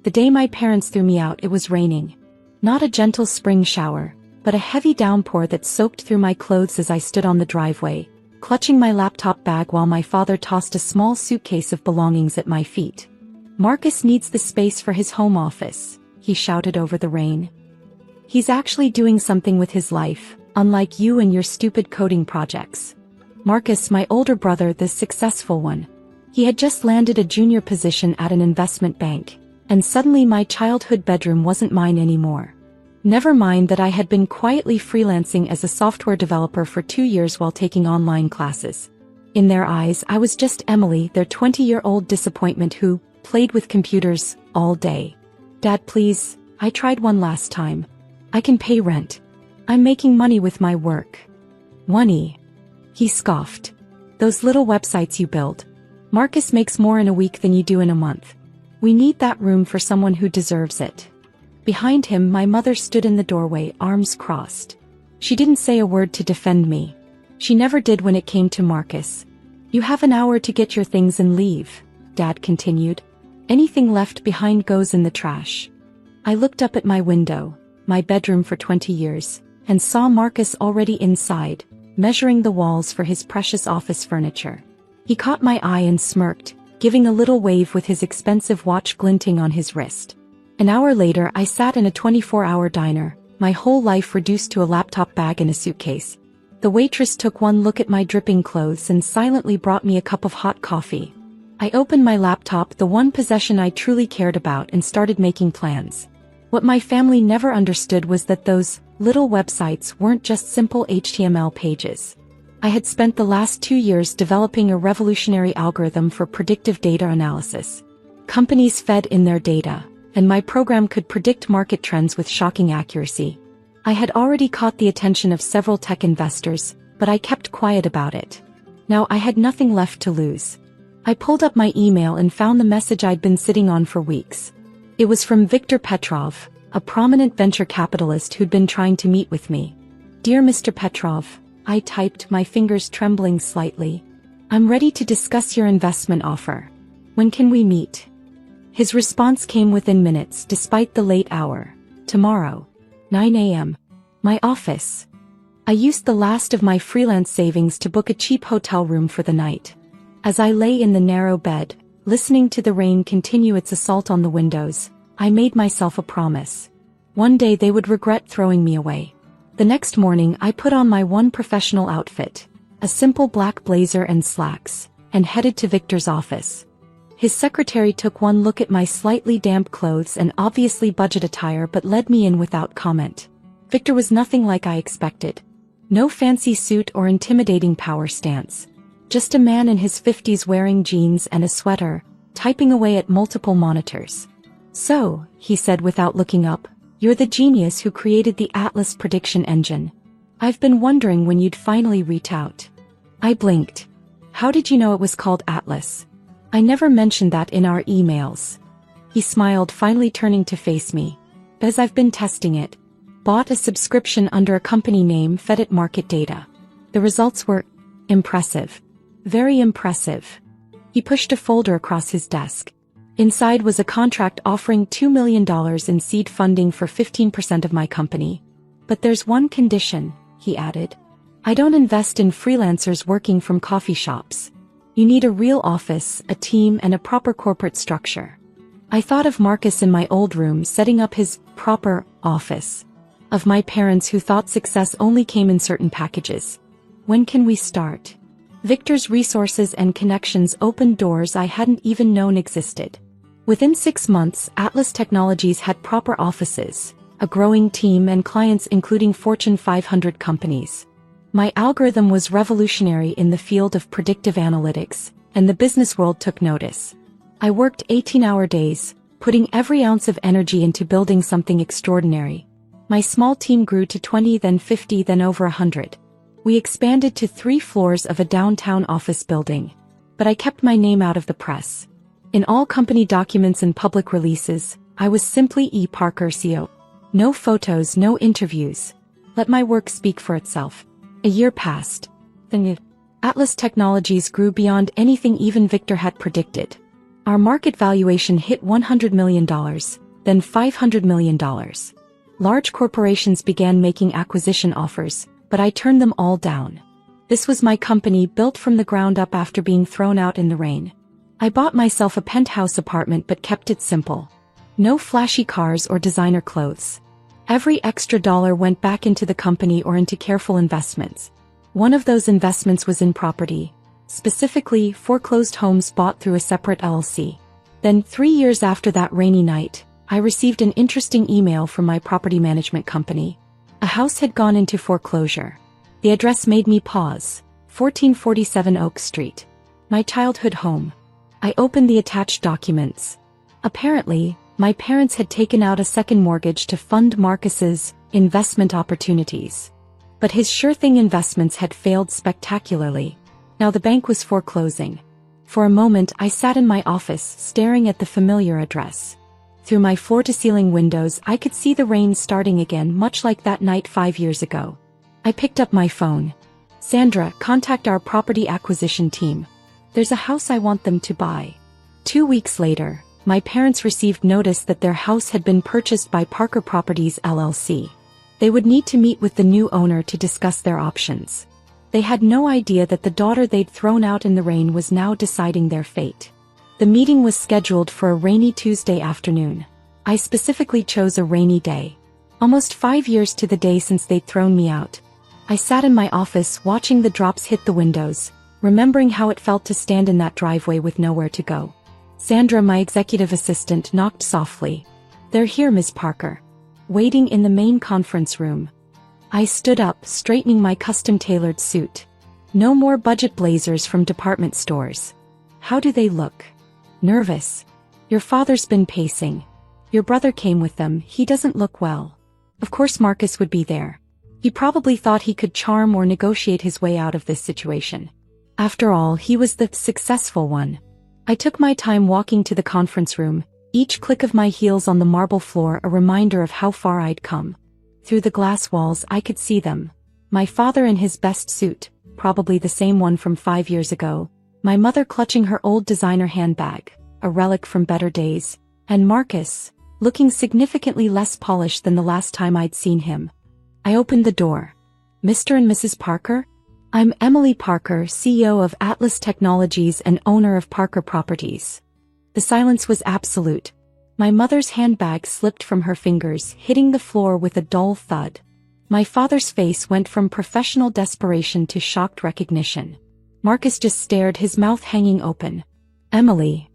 The day my parents threw me out, it was raining. Not a gentle spring shower, but a heavy downpour that soaked through my clothes as I stood on the driveway, clutching my laptop bag while my father tossed a small suitcase of belongings at my feet. "Marcus needs the space for his home office," he shouted over the rain. "He's actually doing something with his life, unlike you and your stupid coding projects." Marcus, my older brother, the successful one. He had just landed a junior position at an investment bank, and suddenly my childhood bedroom wasn't mine anymore. Never mind that I had been quietly freelancing as a software developer for 2 years while taking online classes. In their eyes, I was just Emily, their 20-year-old disappointment who played with computers all day. "Dad, please, I tried one last time. I can pay rent. I'm making money with my work." "Money?" he scoffed. "Those little websites you build. Marcus makes more in a week than you do in a month. We need that room for someone who deserves it." Behind him, my mother stood in the doorway, arms crossed. She didn't say a word to defend me. She never did when it came to Marcus. "You have an hour to get your things and leave," Dad continued. "Anything left behind goes in the trash." I looked up at my window, my bedroom for 20 years, and saw Marcus already inside, measuring the walls for his precious office furniture. He caught my eye and smirked, giving a little wave with his expensive watch glinting on his wrist. An hour later, I sat in a 24-hour diner, my whole life reduced to a laptop bag and a suitcase. The waitress took one look at my dripping clothes and silently brought me a cup of hot coffee. I opened my laptop, the one possession I truly cared about, and started making plans. What my family never understood was that those little websites weren't just simple HTML pages. I had spent the last 2 years developing a revolutionary algorithm for predictive data analysis. Companies fed in their data, and my program could predict market trends with shocking accuracy. I had already caught the attention of several tech investors, but I kept quiet about it. Now I had nothing left to lose. I pulled up my email and found the message I'd been sitting on for weeks. It was from Viktor Petrov, a prominent venture capitalist who'd been trying to meet with me. "Dear Mr. Petrov," I typed, my fingers trembling slightly. "I'm ready to discuss your investment offer. When can we meet?" His response came within minutes despite the late hour. "Tomorrow, 9 a.m. My office." I used the last of my freelance savings to book a cheap hotel room for the night. As I lay in the narrow bed, listening to the rain continue its assault on the windows, I made myself a promise. One day they would regret throwing me away. The next morning I put on my one professional outfit, a simple black blazer and slacks, and headed to Victor's office. His secretary took one look at my slightly damp clothes and obviously budget attire but led me in without comment. Victor was nothing like I expected. No fancy suit or intimidating power stance. Just a man in his 50s wearing jeans and a sweater, typing away at multiple monitors. "So," he said without looking up, "you're the genius who created the Atlas prediction engine. I've been wondering when you'd finally reach out." I blinked. "How did you know it was called Atlas? I never mentioned that in our emails." He smiled, finally turning to face me. "As I've been testing it. Bought a subscription under a company name, fed it market data. The results were impressive. Very impressive." He pushed a folder across his desk. Inside was a contract offering $2 million in seed funding for 15% of my company. "But there's one condition," he added. "I don't invest in freelancers working from coffee shops. You need a real office, a team, and a proper corporate structure." I thought of Marcus in my old room setting up his proper office. Of my parents who thought success only came in certain packages. "When can we start?" Victor's resources and connections opened doors I hadn't even known existed. Within 6 months, Atlas Technologies had proper offices, a growing team, and clients including Fortune 500 companies. My algorithm was revolutionary in the field of predictive analytics, and the business world took notice. I worked 18-hour days, putting every ounce of energy into building something extraordinary. My small team grew to 20, then 50, then over 100. We expanded to 3 floors of a downtown office building. But I kept my name out of the press. In all company documents and public releases, I was simply E. Parker, CEO. No photos, no interviews. Let my work speak for itself. A year passed. Then Atlas Technologies grew beyond anything even Victor had predicted. Our market valuation hit $100 million, then $500 million. Large corporations began making acquisition offers, but I turned them all down. This was my company built from the ground up after being thrown out in the rain. I bought myself a penthouse apartment but kept it simple. No flashy cars or designer clothes. Every extra dollar went back into the company or into careful investments. One of those investments was in property, specifically foreclosed homes bought through a separate LLC. Then 3 years after that rainy night, I received an interesting email from my property management company. A house had gone into foreclosure. The address made me pause. 1447 Oak Street. My childhood home. I opened the attached documents. Apparently, my parents had taken out a second mortgage to fund Marcus's investment opportunities. But his sure-thing investments had failed spectacularly. Now the bank was foreclosing. For a moment I sat in my office staring at the familiar address. Through my floor-to-ceiling windows I could see the rain starting again, much like that night 5 years ago. I picked up my phone. "Sandra, contact our property acquisition team. There's a house I want them to buy." 2 weeks later, my parents received notice that their house had been purchased by Parker Properties LLC. They would need to meet with the new owner to discuss their options. They had no idea that the daughter they'd thrown out in the rain was now deciding their fate. The meeting was scheduled for a rainy Tuesday afternoon. I specifically chose a rainy day. Almost 5 years to the day since they'd thrown me out. I sat in my office watching the drops hit the windows, remembering how it felt to stand in that driveway with nowhere to go. Sandra, my executive assistant, knocked softly. "They're here, Ms. Parker." Waiting in the main conference room. I stood up, straightening my custom-tailored suit. No more budget blazers from department stores. "How do they look?" "Nervous. Your father's been pacing. Your brother came with them, he doesn't look well." Of course Marcus would be there. He probably thought he could charm or negotiate his way out of this situation. After all, he was the successful one. I took my time walking to the conference room, each click of my heels on the marble floor a reminder of how far I'd come. Through the glass walls I could see them. My father in his best suit, probably the same one from 5 years ago, my mother clutching her old designer handbag, a relic from better days, and Marcus, looking significantly less polished than the last time I'd seen him. I opened the door. "Mr. and Mrs. Parker? I'm Emily Parker, CEO of Atlas Technologies and owner of Parker Properties." The silence was absolute. My mother's handbag slipped from her fingers, hitting the floor with a dull thud. My father's face went from professional desperation to shocked recognition. Marcus just stared, his mouth hanging open. "Emily."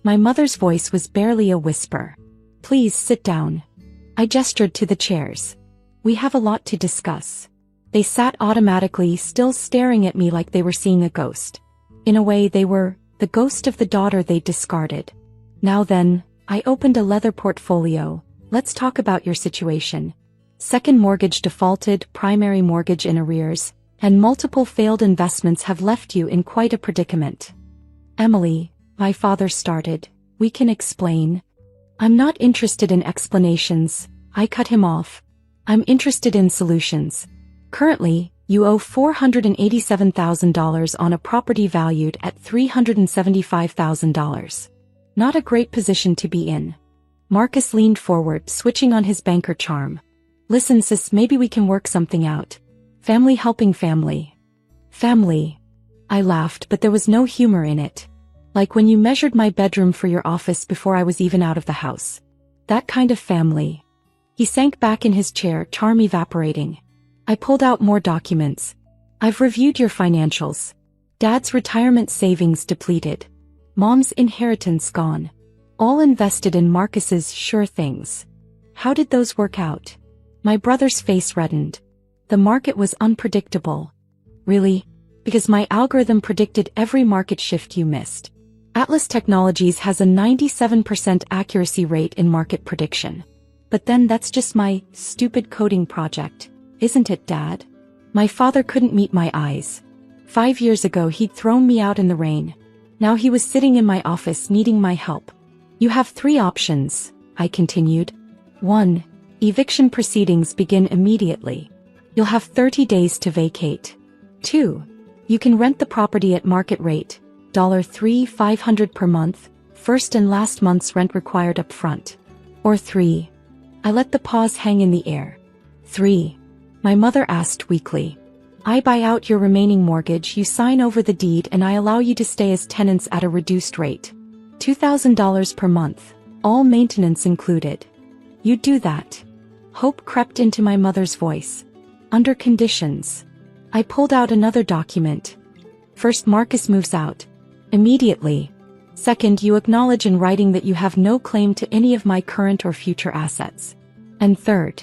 My mother's voice was barely a whisper. "Please sit down." I gestured to the chairs. "We have a lot to discuss." They sat automatically, still staring at me like they were seeing a ghost. In a way, they were the ghost of the daughter they'd discarded. "Now then," I opened a leather portfolio. "Let's talk about your situation. Second mortgage defaulted, primary mortgage in arrears, and multiple failed investments have left you in quite a predicament." "Emily," my father started, "we can explain." "I'm not interested in explanations," I cut him off. "I'm interested in solutions. Currently, you owe $487,000 on a property valued at $375,000. Not a great position to be in." Marcus leaned forward, switching on his banker charm. "Listen sis, maybe we can work something out. Family helping family." "Family." I laughed, but there was no humor in it. "Like when you measured my bedroom for your office before I was even out of the house. That kind of family." He sank back in his chair, charm evaporating. I pulled out more documents. "I've reviewed your financials. Dad's retirement savings depleted. Mom's inheritance gone. All invested in Marcus's sure things. How did those work out?" My brother's face reddened. "The market was unpredictable." "Really? Because my algorithm predicted every market shift you missed. Atlas Technologies has a 97% accuracy rate in market prediction. But then that's just my stupid coding project. Isn't it, Dad?" My father couldn't meet my eyes. 5 years ago he'd thrown me out in the rain. Now he was sitting in my office needing my help. "You have 3 options," I continued. 1. Eviction proceedings begin immediately. You'll have 30 days to vacate. 2. You can rent the property at market rate, $3,500 per month, first and last month's rent required up front. Or 3. I let the pause hang in the air. 3. My mother asked weakly. I buy out your remaining mortgage, you sign over the deed, and I allow you to stay as tenants at a reduced rate. $2,000 per month, all maintenance included. You'd do that? Hope crept into my mother's voice. Under conditions. I pulled out another document. First, Marcus moves out. Immediately. Second, you acknowledge in writing that you have no claim to any of my current or future assets. And third.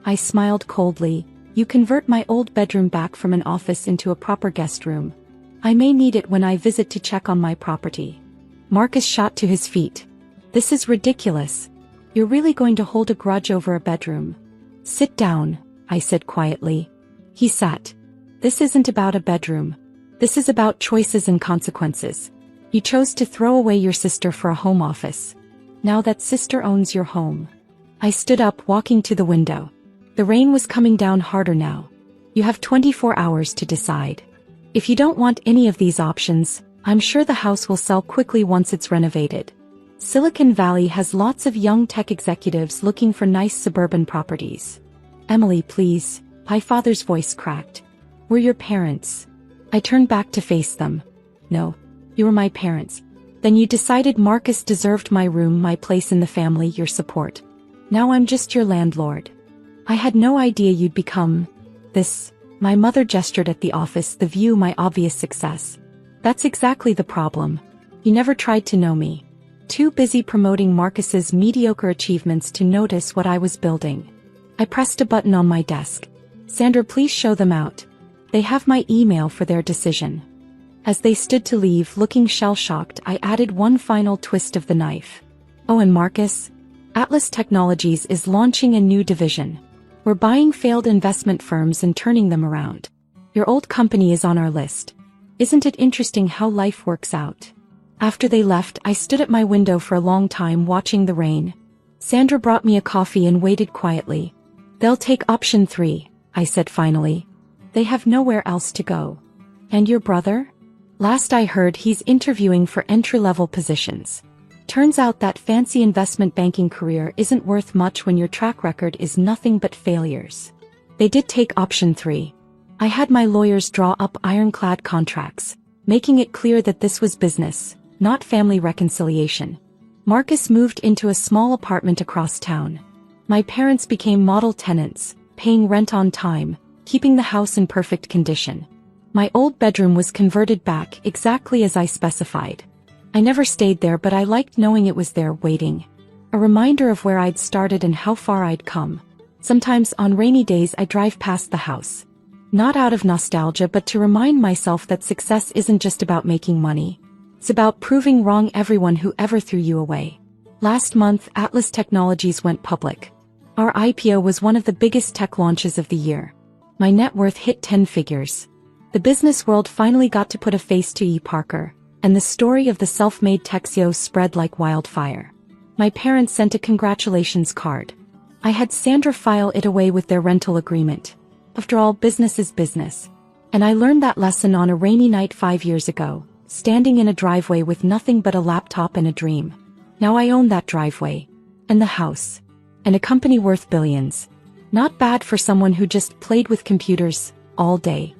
I smiled coldly. You convert my old bedroom back from an office into a proper guest room. I may need it when I visit to check on my property. Marcus shot to his feet. This is ridiculous. You're really going to hold a grudge over a bedroom? Sit down, I said quietly. He sat. This isn't about a bedroom. This is about choices and consequences. You chose to throw away your sister for a home office. Now that sister owns your home. I stood up, walking to the window. The rain was coming down harder now. You have 24 hours to decide. If you don't want any of these options, I'm sure the house will sell quickly once it's renovated. Silicon Valley has lots of young tech executives looking for nice suburban properties. Emily, please, my father's voice cracked. We're your parents. I turned back to face them. No, you were my parents. Then you decided Marcus deserved my room, my place in the family, your support. Now I'm just your landlord. I had no idea you'd become this. My mother gestured at the office, the view, my obvious success. That's exactly the problem. You never tried to know me. Too busy promoting Marcus's mediocre achievements to notice what I was building. I pressed a button on my desk. Sandra, please show them out. They have my email for their decision. As they stood to leave, looking shell-shocked, I added one final twist of the knife. Oh, and Marcus? Atlas Technologies is launching a new division. We're buying failed investment firms and turning them around. Your old company is on our list. Isn't it interesting how life works out? After they left, I stood at my window for a long time watching the rain. Sandra brought me a coffee and waited quietly. They'll take option 3, I said finally. They have nowhere else to go. And your brother? Last I heard, he's interviewing for entry-level positions. Turns out that fancy investment banking career isn't worth much when your track record is nothing but failures. They did take option 3. I had my lawyers draw up ironclad contracts, making it clear that this was business, not family reconciliation. Marcus moved into a small apartment across town. My parents became model tenants, paying rent on time, keeping the house in perfect condition. My old bedroom was converted back exactly as I specified. I never stayed there, but I liked knowing it was there waiting. A reminder of where I'd started and how far I'd come. Sometimes on rainy days I drive past the house. Not out of nostalgia, but to remind myself that success isn't just about making money. It's about proving wrong everyone who ever threw you away. Last month, Atlas Technologies went public. Our IPO was one of the biggest tech launches of the year. My net worth hit 10 figures. The business world finally got to put a face to E. Parker, and the story of the self-made tech CEO spread like wildfire. My parents sent a congratulations card. I had Sandra file it away with their rental agreement. After all, business is business. And I learned that lesson on a rainy night 5 years ago, standing in a driveway with nothing but a laptop and a dream. Now I own that driveway. And the house. And a company worth billions. Not bad for someone who just played with computers all day.